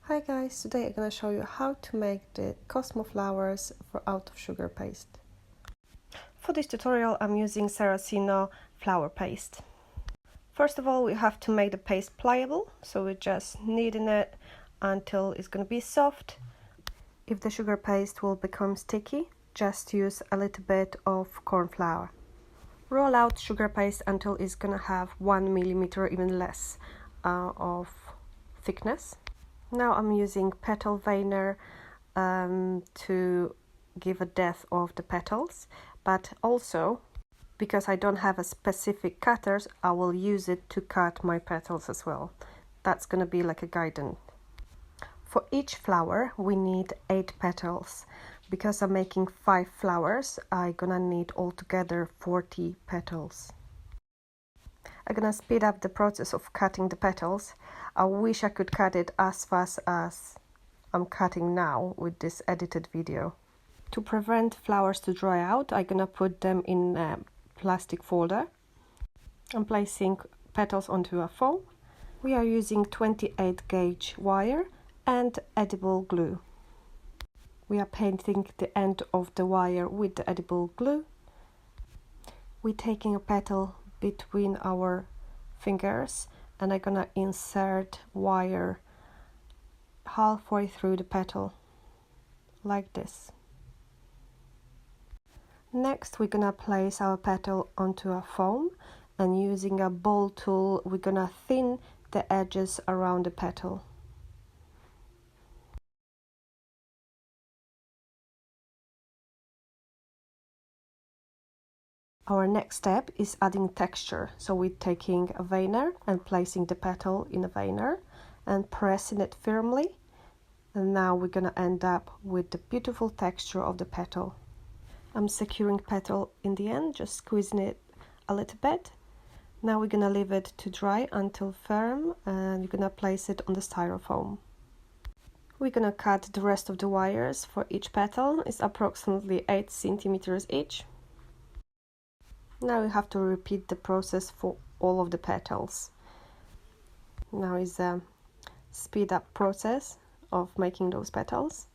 Hi guys, today I'm gonna show you how to make the Cosmo flowers out of sugar paste. For this tutorial I'm using Saraceno flower paste. First of all, we have to make the paste pliable, so we're just kneading it until it's gonna be soft. If the sugar paste will become sticky, just use a little bit of corn flour. Roll out sugar paste until it's gonna have 1 millimeter, even less, of thickness. Now I'm using petal veiner to give a depth of the petals, but also because I don't have a specific cutters, I will use it to cut my petals as well. That's gonna be like a guidance. For each flower we need 8 petals. Because I'm making 5 flowers, I'm gonna need altogether 40 petals. I'm gonna speed up the process of cutting the petals. I wish I could cut it as fast as I'm cutting now with this edited video. To prevent flowers to dry out, I'm gonna put them in a plastic folder. I'm placing petals onto a foam. We are using 28 gauge wire and edible glue. We are painting the end of the wire with the edible glue. We're taking a petal between our fingers and I'm gonna insert wire halfway through the petal like this. Next we're gonna place our petal onto a foam, and using a ball tool we're gonna thin the edges around the petal. Our next step is adding texture, so we're taking a veiner and placing the petal in a veiner and pressing it firmly, and now we're gonna end up with the beautiful texture of the petal. I'm securing petal in the end, just squeezing it a little bit. Now we're gonna leave it to dry until firm, and you're gonna place it on the styrofoam. We're gonna cut the rest of the wires for each petal. It's approximately 8 centimeters each. Now you have to repeat the process for all of the petals. Now is a speed up process of making those petals.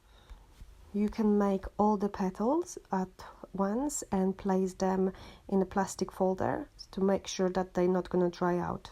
You can make all the petals at once and place them in a plastic folder to make sure that they're not going to dry out.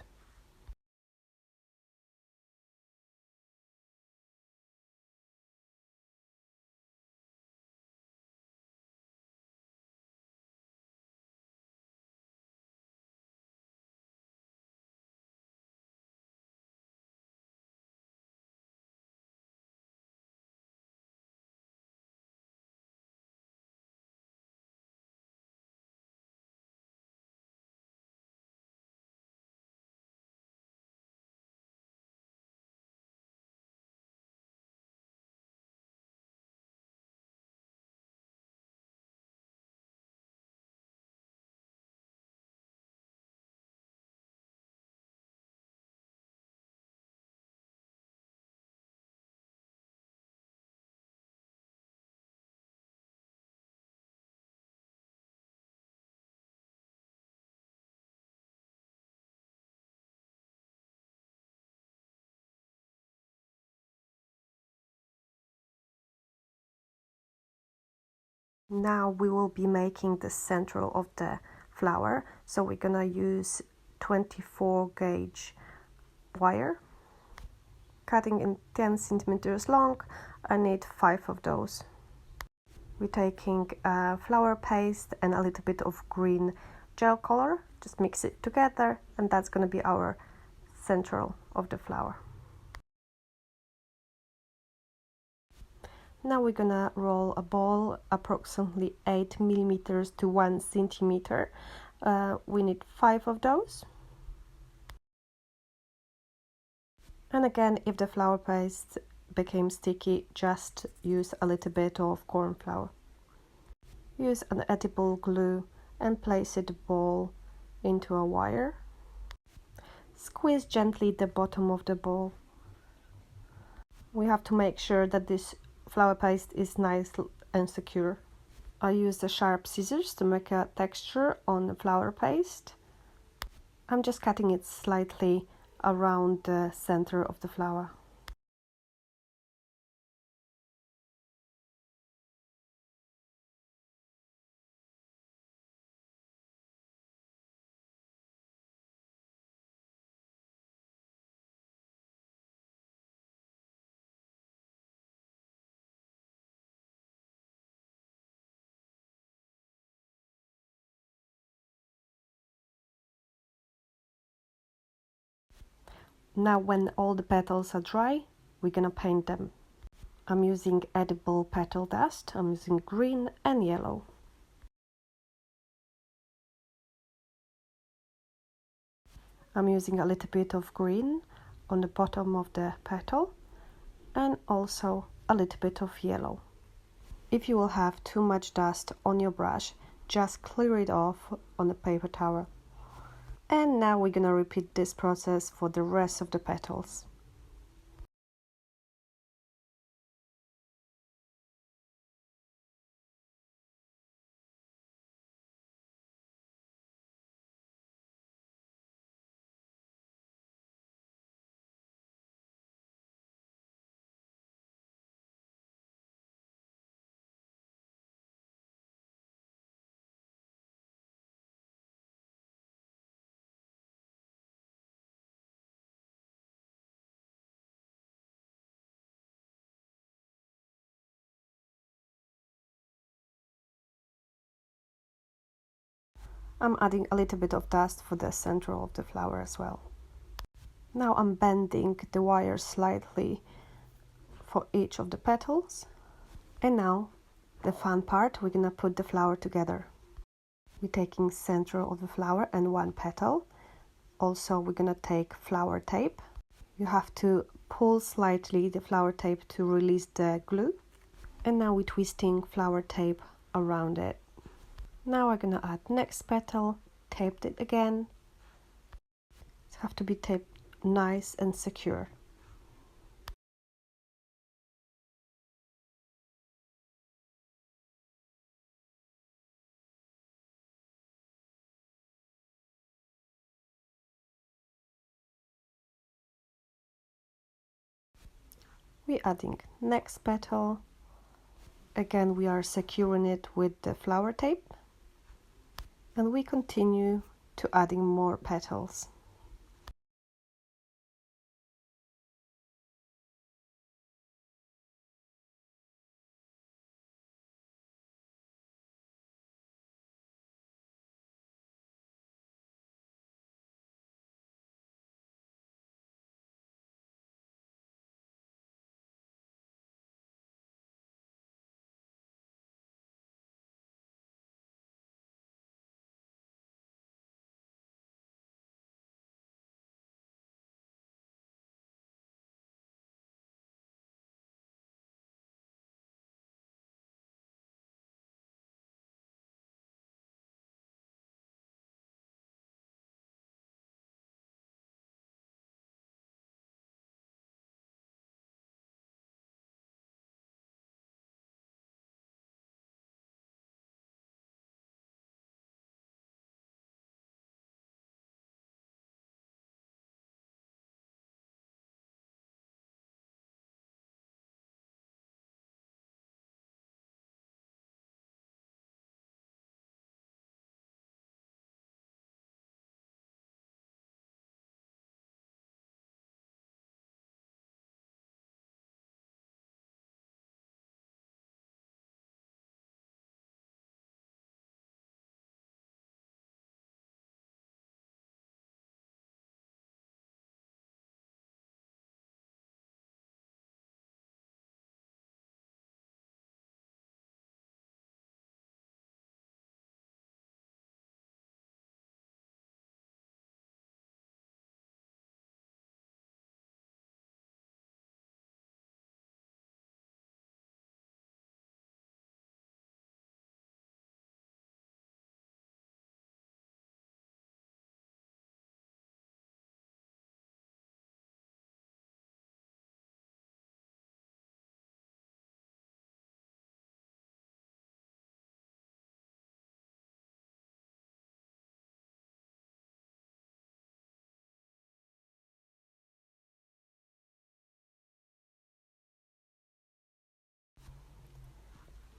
Now we will be making the center of the flower, so we're gonna use 24 gauge wire, cutting in 10 centimeters long. I need 5 of those. We're taking flower paste and a little bit of green gel color, just mix it together, and that's gonna be our center of the flower. Now we're gonna roll a ball approximately 8 millimeters to 1 centimeter. We need 5 of those. And again, if the flower paste became sticky, just use a little bit of corn flour. Use an edible glue and place the ball into a wire. Squeeze gently the bottom of the ball. We have to make sure that this flower paste is nice and secure. I use the sharp scissors to make a texture on the flower paste. I'm just cutting it slightly around the center of the flower. Now when all the petals are dry, we're gonna paint them. I'm using edible petal dust. I'm using green and yellow. I'm using a little bit of green on the bottom of the petal and also a little bit of yellow. If you will have too much dust on your brush, just clear it off on the paper towel. And now we're gonna repeat this process for the rest of the petals. I'm adding a little bit of dust for the center of the flower as well. Now I'm bending the wire slightly for each of the petals. And now the fun part, we're gonna put the flower together. We're taking center of the flower and one petal. Also we're gonna take flower tape. You have to pull slightly the flower tape to release the glue. And now we're twisting flower tape around it. Now I'm gonna add next petal, taped it again. It have to be taped nice and secure. We're adding next petal. Again, we are securing it with the flower tape. And we continue to adding more petals.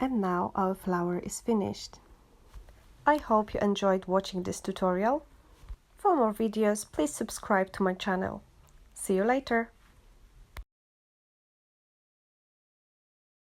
And now our flower is finished. I hope you enjoyed watching this tutorial. For more videos, please subscribe to my channel. See you later!